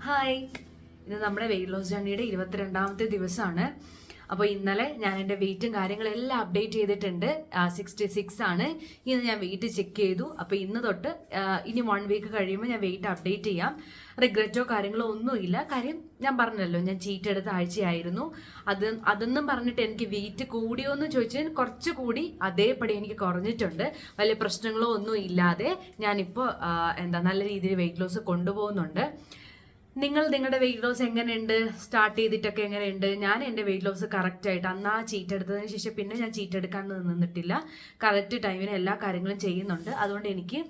Hi, ഇത് നമ്മുടെ weight loss ജേർണിയുടെ 22ാമത്തെ ദിവസമാണ്. അപ്പോൾ ഇന്നലെ ഞാൻ എൻ്റെ വെയിറ്റും കാര്യങ്ങളെല്ലാം അപ്ഡേറ്റ് ചെയ്തിട്ടുണ്ട്. 66 ആണ്. ഇന്ന് ഞാൻ വെയിറ്റ് ചെക്ക് ചെയ്തു. അപ്പോൾ ഇന്ന് തൊട്ട് ഇനി 1 വീക്ക് കഴിയുമ്പോൾ ഞാൻ വെയിറ്റ് അപ്ഡേറ്റ് ചെയ്യാം. റിഗ്രറ്റോ കാര്യങ്ങളോ ഒന്നുമില്ല. കാര്യം ഞാൻ പറഞ്ഞല്ലോ, ഞാൻ ചീറ്റ് എടുത്ത ആഴ്ചയായിരുന്നു. അതൊന്നും പറഞ്ഞിട്ട് എനിക്ക് വെയിറ്റ് കൂടിയോ എന്ന് ചോദിച്ചാൽ കുറച്ച് കൂടി, അതേപടി എനിക്ക് കുറഞ്ഞിട്ടുണ്ട്. വലിയ പ്രശ്നങ്ങളോ ഒന്നും ഇല്ലാതെ ഞാനിപ്പോൾ നല്ല രീതിയിൽ വെയിറ്റ് ലോസ് കൊണ്ടുപോകുന്നുണ്ട്. നിങ്ങളുടെ വെയിറ്റ് ലോസ് എങ്ങനെയുണ്ട്? സ്റ്റാർട്ട് ചെയ്തിട്ടൊക്കെ എങ്ങനെയുണ്ട്? ഞാൻ എൻ്റെ വെയിറ്റ് ലോസ് കറക്റ്റായിട്ട് അന്ന് ചീറ്റ് എടുത്തതിന് ശേഷം പിന്നെ ഞാൻ ചീറ്റ് എടുക്കാൻ നിന്നിട്ടില്ല. കറക്റ്റ് ടൈമിന് എല്ലാ കാര്യങ്ങളും ചെയ്യുന്നുണ്ട്. അതുകൊണ്ട് എനിക്ക്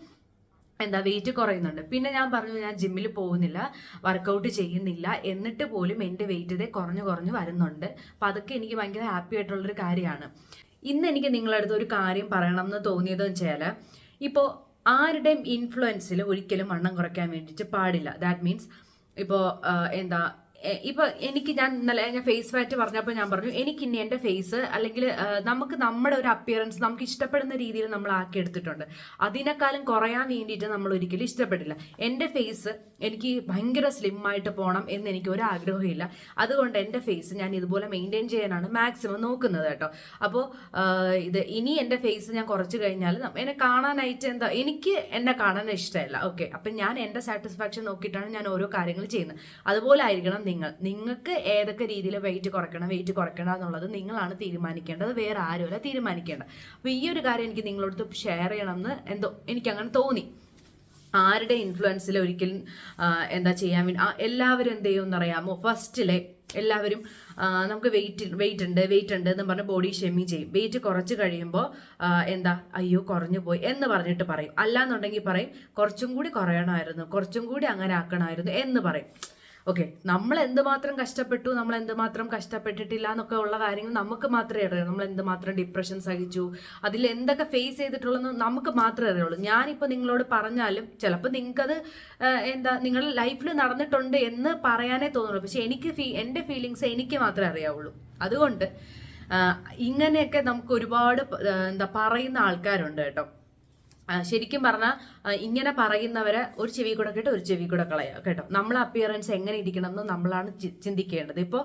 വെയിറ്റ് കുറയുന്നുണ്ട്. പിന്നെ ഞാൻ പറഞ്ഞു, ഞാൻ ജിമ്മിൽ പോകുന്നില്ല, വർക്കൗട്ട് ചെയ്യുന്നില്ല, എന്നിട്ട് പോലും എൻ്റെ വെയിറ്റ് ഇതേ കുറഞ്ഞു വരുന്നുണ്ട്. അപ്പം അതൊക്കെ എനിക്ക് ഭയങ്കര ഹാപ്പി ആയിട്ടുള്ളൊരു കാര്യമാണ്. ഇന്ന് എനിക്ക് നിങ്ങളുടെ അടുത്ത് ഒരു കാര്യം പറയണം എന്ന് തോന്നിയതെന്ന് വെച്ചാൽ, ഇപ്പോൾ ആരുടെയും ഇൻഫ്ലുവൻസിൽ ഒരിക്കലും വണ്ണം കുറയ്ക്കാൻ വേണ്ടിയിട്ട് പാടില്ല. ദാറ്റ് മീൻസ് ഇപ്പോൾ എനിക്ക് ഞാൻ ഫേസ് ഫാറ്റ് പറഞ്ഞപ്പോൾ ഞാൻ പറഞ്ഞു, എനിക്കിനി എൻ്റെ ഫേസ് അല്ലെങ്കിൽ നമുക്ക് നമ്മുടെ ഒരു അപ്പിയറൻസ് നമുക്ക് ഇഷ്ടപ്പെടുന്ന രീതിയിൽ നമ്മൾ ആക്കിയെടുത്തിട്ടുണ്ട്. അതിനേക്കാളും കുറയാൻ വേണ്ടിയിട്ട് നമ്മൾ ഒരിക്കലും ഇഷ്ടപ്പെടില്ല. എൻ്റെ ഫേസ് എനിക്ക് ഭയങ്കര സ്ലിം ആയിട്ട് പോകണം എന്ന് എനിക്ക് ഒരു ആഗ്രഹമില്ല. അതുകൊണ്ട് എൻ്റെ ഫേസ് ഞാൻ ഇതുപോലെ മെയിൻറ്റെയിൻ ചെയ്യാനാണ് മാക്സിമം നോക്കുന്നത് കേട്ടോ. അപ്പോൾ ഇനി എൻ്റെ ഫേസ് ഞാൻ കുറച്ച് കഴിഞ്ഞാൽ എന്നെ കാണാനായിട്ട് എനിക്ക് എന്നെ കാണാൻ ഇഷ്ടമല്ല. ഓക്കെ, അപ്പം ഞാൻ എൻ്റെ സാറ്റിസ്ഫാക്ഷൻ നോക്കിയിട്ടാണ് ഞാൻ ഓരോ കാര്യങ്ങൾ ചെയ്യുന്നത്. അതുപോലെ ആയിരിക്കണം നിങ്ങൾക്ക് ഏതൊക്കെ രീതിയിൽ വെയിറ്റ് കുറയ്ക്കണം എന്നുള്ളത് നിങ്ങളാണ് തീരുമാനിക്കേണ്ടത്, വേറെ ആരുമല്ല തീരുമാനിക്കേണ്ടത്. അപ്പോൾ ഈ ഒരു കാര്യം എനിക്ക് നിങ്ങളോട് ഷെയർ ചെയ്യണമെന്ന് എനിക്കങ്ങനെ തോന്നി. ആരുടെ ഇൻഫ്ലുവൻസിൽ ഒരിക്കലും ചെയ്യാൻ വേണ്ടി എല്ലാവരും എന്ത് ചെയ്യുമെന്ന് അറിയാമോ? ഫസ്റ്റിലെ എല്ലാവരും നമുക്ക് വെയിറ്റ് ഉണ്ട് എന്ന് പറഞ്ഞ് ബോഡി ഷെമിങ് ചെയ്യും. വെയിറ്റ് കുറച്ച് കഴിയുമ്പോൾ അയ്യോ കുറഞ്ഞു പോയി എന്ന് പറഞ്ഞിട്ട് പറയും. അല്ലാന്നുണ്ടെങ്കിൽ പറയും കുറച്ചും കൂടി കുറയണമായിരുന്നു, കുറച്ചും കൂടി അങ്ങനെ ആക്കണമായിരുന്നു എന്ന് പറയും. ഓക്കെ, നമ്മൾ എന്തുമാത്രം കഷ്ടപ്പെട്ടു, നമ്മൾ എന്തുമാത്രം കഷ്ടപ്പെട്ടിട്ടില്ല എന്നൊക്കെ ഉള്ള കാര്യങ്ങൾ നമുക്ക് മാത്രമേ അറിയൂ. നമ്മൾ എന്തുമാത്രം ഡിപ്രഷൻ സഹിച്ചു, അതിൽ എന്തൊക്കെ ഫേസ് ചെയ്തിട്ടുള്ളതെന്ന് നമുക്ക് മാത്രമേ അറിയുള്ളൂ. ഞാനിപ്പോൾ നിങ്ങളോട് പറഞ്ഞാലും ചിലപ്പോൾ നിങ്ങൾക്കത് നിങ്ങളുടെ ലൈഫിൽ നടന്നിട്ടുണ്ട് എന്ന് പറയാനേ തോന്നുള്ളൂ. പക്ഷെ എൻ്റെ ഫീലിങ്സ് എനിക്ക് മാത്രമേ അറിയാവുള്ളൂ. അതുകൊണ്ട് ഇങ്ങനെയൊക്കെ നമുക്ക് ഒരുപാട് പറയുന്ന ആൾക്കാരുണ്ട് കേട്ടോ. ശരിക്കും പറഞ്ഞാൽ ഇങ്ങനെ പറയുന്നവരെ ഒരു ചെവി കൂടെ കേട്ടോ, ഒരു ചെവി കൂടെ കളയുക കേട്ടോ. നമ്മളെ അപ്പിയറൻസ് എങ്ങനെ ഇരിക്കണം എന്ന് നമ്മളാണ് ചിന്തിക്കേണ്ടത്. ഇപ്പോൾ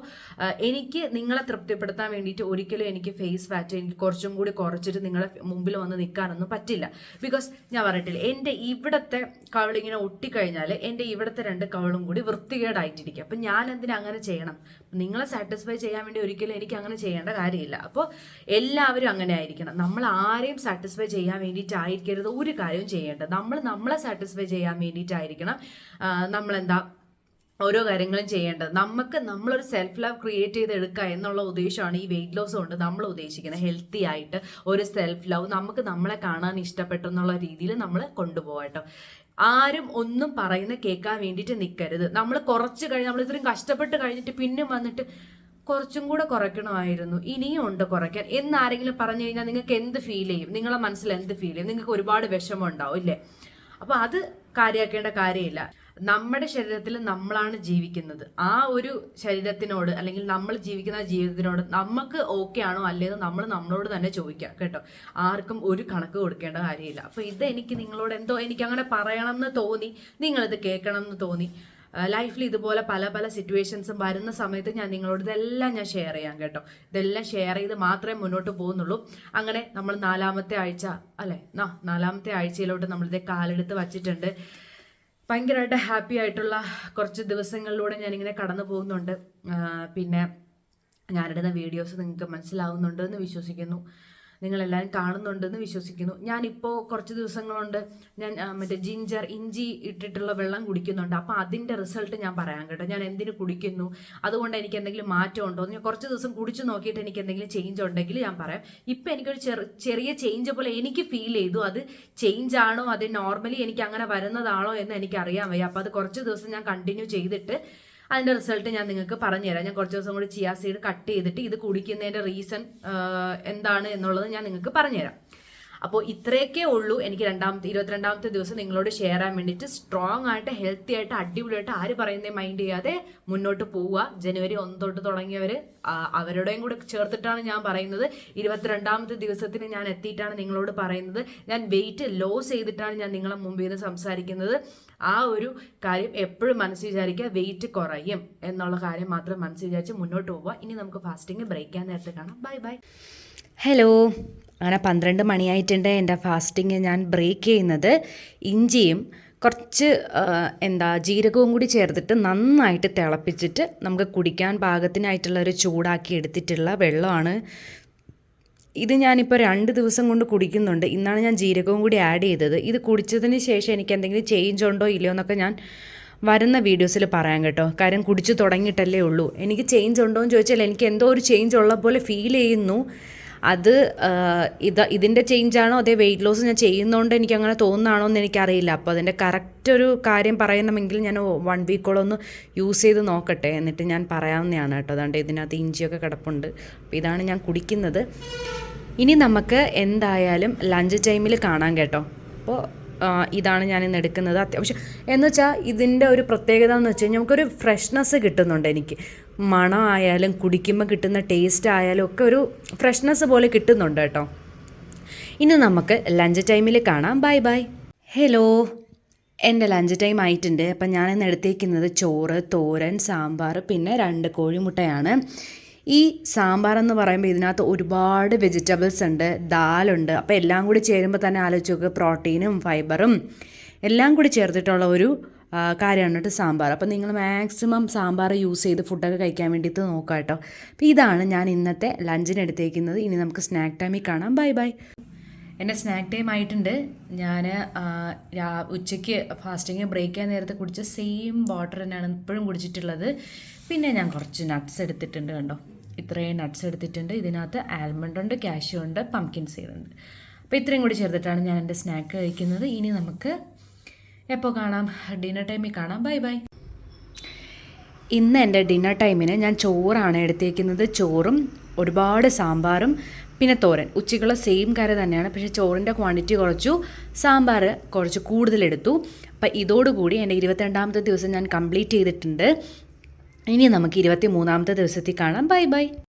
എനിക്ക് നിങ്ങളെ തൃപ്തിപ്പെടുത്താൻ വേണ്ടിയിട്ട് ഒരിക്കലും എനിക്ക് ഫേസ് ഫാറ്റ് എനിക്ക് കുറച്ചും കൂടി കുറച്ചിട്ട് നിങ്ങളെ മുമ്പിൽ വന്ന് നിൽക്കാനൊന്നും പറ്റില്ല. ബിക്കോസ് ഞാൻ പറയട്ടില്ല, എൻ്റെ ഇവിടുത്തെ കവളിങ്ങനെ ഒട്ടിക്കഴിഞ്ഞാൽ എൻ്റെ ഇവിടുത്തെ 2 കവളും കൂടി വൃത്തികേടായിട്ടിരിക്കും. അപ്പം ഞാൻ എന്തിനാ അങ്ങനെ ചെയ്യണം? നിങ്ങളെ സാറ്റിസ്ഫൈ ചെയ്യാൻ വേണ്ടി ഒരിക്കലും എനിക്ക് അങ്ങനെ ചെയ്യേണ്ട കാര്യമില്ല. അപ്പോൾ എല്ലാവരും അങ്ങനെ ആയിരിക്കണം. നമ്മൾ ആരെയും സാറ്റിസ്ഫൈ ചെയ്യാൻ വേണ്ടിയിട്ടായിരിക്കരുത് ഒരു കാര്യവും ചെയ്യേണ്ടത്. നമ്മളെ സാറ്റിസ്ഫൈ ചെയ്യാൻ വേണ്ടിയിട്ടായിരിക്കണം ഓരോ കാര്യങ്ങളും ചെയ്യേണ്ടത്. നമ്മളൊരു സെൽഫ് ലവ് ക്രിയേറ്റ് ചെയ്തെടുക്കുക എന്നുള്ള ഉദ്ദേശമാണ് ഈ വെയിറ്റ് ലോസ് കൊണ്ട് നമ്മൾ ഉദ്ദേശിക്കുന്നത്. ഹെൽത്തി ആയിട്ട് ഒരു സെൽഫ് ലവ് നമുക്ക് നമ്മളെ കാണാൻ ഇഷ്ടപ്പെട്ടു എന്നുള്ള രീതിയിൽ നമ്മൾ കൊണ്ടുപോകട്ടോ. ആരും ഒന്നും കേൾക്കാൻ വേണ്ടിയിട്ട് നിൽക്കരുത്. നമ്മൾ കുറച്ച് കഴിഞ്ഞ് നമ്മൾ ഇത്രയും കഷ്ടപ്പെട്ട് കഴിഞ്ഞിട്ട് പിന്നെ വന്നിട്ട് കുറച്ചും കൂടെ കുറയ്ക്കണമായിരുന്നു, ഇനിയും ഉണ്ട് കുറയ്ക്കാൻ എന്നാരെങ്കിലും പറഞ്ഞു കഴിഞ്ഞാൽ നിങ്ങൾക്ക് എന്ത് ഫീൽ ചെയ്യും? നിങ്ങളെ മനസ്സിൽ എന്ത് ഫീൽ ചെയ്യും? നിങ്ങൾക്ക് ഒരുപാട് വിഷമം ഉണ്ടാവും ഇല്ലേ? അപ്പോൾ അത് കാര്യമാക്കേണ്ട കാര്യമില്ല. നമ്മുടെ ശരീരത്തിൽ നമ്മളാണ് ജീവിക്കുന്നത്. ആ ഒരു ശരീരത്തിനോട് അല്ലെങ്കിൽ നമ്മൾ ജീവിക്കുന്ന ജീവിതത്തിനോട് നമുക്ക് ഓക്കെ ആണോ അല്ലേന്ന് നമ്മൾ നമ്മളോട് തന്നെ ചോദിക്കാം കേട്ടോ. ആർക്കും ഒരു കണക്ക് കൊടുക്കേണ്ട കാര്യമില്ല. അപ്പോൾ എനിക്ക് നിങ്ങളോട് എനിക്ക് അങ്ങനെ പറയണം എന്ന് തോന്നി, നിങ്ങളിത് കേൾക്കണം എന്ന് തോന്നി. ലൈഫിൽ ഇതുപോലെ പല സിറ്റുവേഷൻസും വരുന്ന സമയത്ത് ഞാൻ നിങ്ങളോട് ഇതെല്ലാം ഞാൻ ഷെയർ ചെയ്യാം കേട്ടോ. ഇതെല്ലാം ഷെയർ ചെയ്ത് മാത്രമേ മുന്നോട്ട് പോകുന്നുള്ളൂ. അങ്ങനെ നമ്മൾ 4ാമത്തെ ആഴ്ച അല്ലേ, 4ാമത്തെ ആഴ്ചയിലോട്ട് നമ്മളിത് കാലെടുത്ത് വച്ചിട്ടുണ്ട്. ഭയങ്കരമായിട്ട് ഹാപ്പി ആയിട്ടുള്ള കുറച്ച് ദിവസങ്ങളിലൂടെ ഞാനിങ്ങനെ കടന്നു പോകുന്നുണ്ട്. പിന്നെ ഞാനിടുന്ന വീഡിയോസ് നിങ്ങൾക്ക് മനസ്സിലാവുന്നുണ്ടെന്ന് വിശ്വസിക്കുന്നു, നിങ്ങളെല്ലാവരും കാണുന്നുണ്ടെന്ന് വിശ്വസിക്കുന്നു. ഞാനിപ്പോൾ കുറച്ച് ദിവസങ്ങളുണ്ട് ഞാൻ ഇഞ്ചി ഇട്ടിട്ടുള്ള വെള്ളം കുടിക്കുന്നുണ്ട്. അപ്പോൾ അതിൻ്റെ റിസൾട്ട് ഞാൻ പറയാം കേട്ടോ. ഞാൻ എന്തിനു കുടിക്കുന്നു, അതുകൊണ്ട് എനിക്ക് എന്തെങ്കിലും മാറ്റം ഉണ്ടോ എന്ന് ഞാൻ കുറച്ച് ദിവസം കുടിച്ച് നോക്കിയിട്ട് എനിക്ക് എന്തെങ്കിലും ചേഞ്ച് ഉണ്ടെങ്കിൽ ഞാൻ പറയാം. ഇപ്പം എനിക്കൊരു ചെറിയ ചേഞ്ച് പോലെ എനിക്ക് ഫീൽ ചെയ്തു. അത് ചേഞ്ച് ആണോ, അത് നോർമലി എനിക്ക് അങ്ങനെ വരുന്നതാണോ എന്ന് എനിക്ക് അറിയാൻ വയ്യ. അപ്പോൾ അത് കുറച്ച് ദിവസം ഞാൻ കണ്ടിന്യൂ ചെയ്തിട്ട് അതിൻ്റെ റിസൾട്ട് ഞാൻ നിങ്ങൾക്ക് പറഞ്ഞുതരാം. ഞാൻ കുറച്ച് ദിവസം കൂടി ചിയാ സീഡ് കട്ട് ചെയ്തിട്ട് ഇത് കുടിക്കുന്നതിൻ്റെ റീസൺ എന്താണ് എന്നുള്ളത് ഞാൻ നിങ്ങൾക്ക് പറഞ്ഞുതരാം. അപ്പോൾ ഇത്രയൊക്കെ ഉള്ളൂ എനിക്ക് 22ാമത്തെ ദിവസം നിങ്ങളോട് ഷെയർ ചെയ്യാൻ വേണ്ടിയിട്ട്. സ്ട്രോങ് ആയിട്ട് ഹെൽത്തി ആയിട്ട് അടിപൊളിയായിട്ട് ആര് പറയുന്നത് മൈൻഡ് ചെയ്യാതെ മുന്നോട്ട് പോവുക. ജനുവരി 1 തൊട്ട് തുടങ്ങിയവർ അവരുടെയും കൂടെ ചേർത്തിട്ടാണ് ഞാൻ പറയുന്നത്. 22ാമത്തെ ദിവസത്തിന് ഞാൻ എത്തിയിട്ടാണ് നിങ്ങളോട് പറയുന്നത്. ഞാൻ വെയിറ്റ് ലോസ് ചെയ്തിട്ടാണ് ഞാൻ നിങ്ങളെ മുമ്പിൽ നിന്ന് സംസാരിക്കുന്നത്. ആ ഒരു കാര്യം എപ്പോഴും മനസ്സിൽ വിചാരിക്കുക, വെയിറ്റ് കുറയും എന്നുള്ള കാര്യം മാത്രം മനസ്സിൽ വിചാരിച്ച് മുന്നോട്ട് പോവുക. ഇനി നമുക്ക് ഫാസ്റ്റിംഗ് ബ്രേക്ക് ചെയ്യാൻ നേരത്തെ കാണാം. Bye bye. ഹലോ, അങ്ങനെ 12 മണിയായിട്ടുണ്ട് എൻ്റെ ഫാസ്റ്റിംഗ് ഞാൻ ബ്രേക്ക് ചെയ്യുന്നത്. ഇഞ്ചിയും കുറച്ച് ജീരകവും കൂടി ചേർത്തിട്ട് നന്നായിട്ട് തിളപ്പിച്ചിട്ട് നമുക്ക് കുടിക്കാൻ പാകത്തിനായിട്ടുള്ള ഒരു ചൂടാക്കി എടുത്തിട്ടുള്ള വെള്ളമാണ് ഇത്. ഞാനിപ്പോൾ 2 ദിവസം കൊണ്ട് കുടിക്കുന്നുണ്ട്. ഇന്നാണ് ഞാൻ ജീരകവും കൂടി ആഡ് ചെയ്തത്. ഇത് കുടിച്ചതിന് ശേഷം എനിക്ക് എന്തെങ്കിലും ചേഞ്ച് ഉണ്ടോ ഇല്ലയോ എന്നൊക്കെ ഞാൻ വരുന്ന വീഡിയോസിൽ പറയാം കേട്ടോ. കാര്യം കുടിച്ച് തുടങ്ങിയിട്ടല്ലേ ഉള്ളൂ. എനിക്ക് ചേഞ്ച് ഉണ്ടോ എന്ന് ചോദിച്ചാൽ എനിക്ക് എന്തോ ഒരു ചേഞ്ച് ഉള്ള പോലെ ഫീൽ ചെയ്യുന്നു. അത് ഇതിൻ്റെ ചേഞ്ചാണോ അതേ വെയിറ്റ് ലോസ് ഞാൻ ചെയ്യുന്നതുകൊണ്ട് എനിക്ക് അങ്ങനെ തോന്നുന്നതാണോ എന്ന് എനിക്കറിയില്ല. അപ്പോൾ അതിൻ്റെ കറക്റ്റ് ഒരു കാര്യം പറയണമെങ്കിൽ ഞാൻ 1 വീക്കോളം ഒന്ന് യൂസ് ചെയ്ത് നോക്കട്ടെ, എന്നിട്ട് ഞാൻ പറയാവുന്നതാണ് കേട്ടോ. അതുകൊണ്ട് ഇതിനകത്ത് ഇഞ്ചിയൊക്കെ കിടപ്പുണ്ട്. അപ്പോൾ ഇതാണ് ഞാൻ കുടിക്കുന്നത്. ഇനി നമുക്ക് എന്തായാലും ലഞ്ച് ടൈമിൽ കാണാം കേട്ടോ. അപ്പോൾ ഇതാണ് ഞാനിന്ന് എടുക്കുന്നത്. അത്യാവശ്യം എന്ന് വെച്ചാൽ ഇതിൻ്റെ ഒരു പ്രത്യേകത എന്ന് വെച്ച് കഴിഞ്ഞാൽ നമുക്കൊരു ഫ്രഷ്നെസ് കിട്ടുന്നുണ്ട്. എനിക്ക് മണം ആയാലും കുടിക്കുമ്പോൾ കിട്ടുന്ന ടേസ്റ്റ് ആയാലും ഒക്കെ ഒരു ഫ്രഷ്നെസ് പോലെ കിട്ടുന്നുണ്ട് കേട്ടോ. ഇനി നമുക്ക് ലഞ്ച് ടൈമിൽ കാണാം. Bye bye. ഹലോ, എൻ്റെ ലഞ്ച് ടൈം ആയിട്ടുണ്ട്. അപ്പം ഞാനിന്ന് എടുത്തേക്കുന്നത് ചോറ്, തോരൻ, സാമ്പാർ, പിന്നെ 2 കോഴിമുട്ടയാണ്. ഈ സാമ്പാർ എന്ന് പറയുമ്പോൾ ഇതിനകത്ത് ഒരുപാട് വെജിറ്റബിൾസ് ഉണ്ട്, ദാലുണ്ട്. അപ്പോൾ എല്ലാം കൂടി ചേരുമ്പോൾ തന്നെ ആലോചിച്ച് നോക്കുക, പ്രോട്ടീനും ഫൈബറും എല്ലാം കൂടി ചേർത്തിട്ടുള്ള ഒരു കാര്യമാണ് കേട്ടോ സാമ്പാർ. അപ്പോൾ നിങ്ങൾ മാക്സിമം സാമ്പാർ യൂസ് ചെയ്ത് ഫുഡൊക്കെ കഴിക്കാൻ വേണ്ടിയിട്ട് നോക്കാം കേട്ടോ. അപ്പോൾ ഇതാണ് ഞാൻ ഇന്നത്തെ ലഞ്ചിന് എടുത്തേക്കുന്നത്. ഇനി നമുക്ക് സ്നാക്ക് ടൈമിൽ കാണാം. Bye bye. എൻ്റെ സ്നാക്ക് ടൈം ആയിട്ടുണ്ട്. ഞാൻ ഉച്ചയ്ക്ക് ഫാസ്റ്റിംഗ് ബ്രേക്ക് ചെയ്യാൻ നേരത്തെ കുടിച്ച സെയിം വാട്ടർ തന്നെയാണ് ഇപ്പോഴും കുടിച്ചിട്ടുള്ളത്. പിന്നെ ഞാൻ കുറച്ച് നട്ട്സ് എടുത്തിട്ടുണ്ട് കണ്ടോ. ഇത്രയും നട്ട്സ് എടുത്തിട്ടുണ്ട്. ഇതിനകത്ത് ആൽമണ്ട് ഉണ്ട്, കാഷ്യൂ ഉണ്ട്, പംകിൻ സീഡ് ഉണ്ട്. അപ്പോൾ ഇത്രയും കൂടി ചേർത്തിട്ടാണ് ഞാൻ എൻ്റെ സ്നാക്ക് കഴിക്കുന്നത്. ഇനി നമുക്ക് എപ്പോൾ കാണാം? ഡിന്നർ ടൈമിൽ കാണാം. Bye bye. ഇന്ന് എൻ്റെ ഡിന്നർ ടൈമിന് ഞാൻ ചോറാണ് എടുത്തേക്കുന്നത്. ചോറും ഒരുപാട് സാമ്പാറും പിന്നെ തോരൻ. ഉച്ചയ്ക്കുള്ള സെയിം കറി തന്നെയാണ്, പക്ഷേ ചോറിൻ്റെ ക്വാണ്ടിറ്റി കുറച്ചു, സാമ്പാർ കുറച്ച് കൂടുതലെടുത്തു. അപ്പം ഇതോടുകൂടി എൻ്റെ 22ാമത്തെ ദിവസം ഞാൻ കംപ്ലീറ്റ് ചെയ്തിട്ടുണ്ട്. ഇനി നമുക്ക് 23ാമത്തെ ദിവസത്തിൽ കാണാം. Bye bye.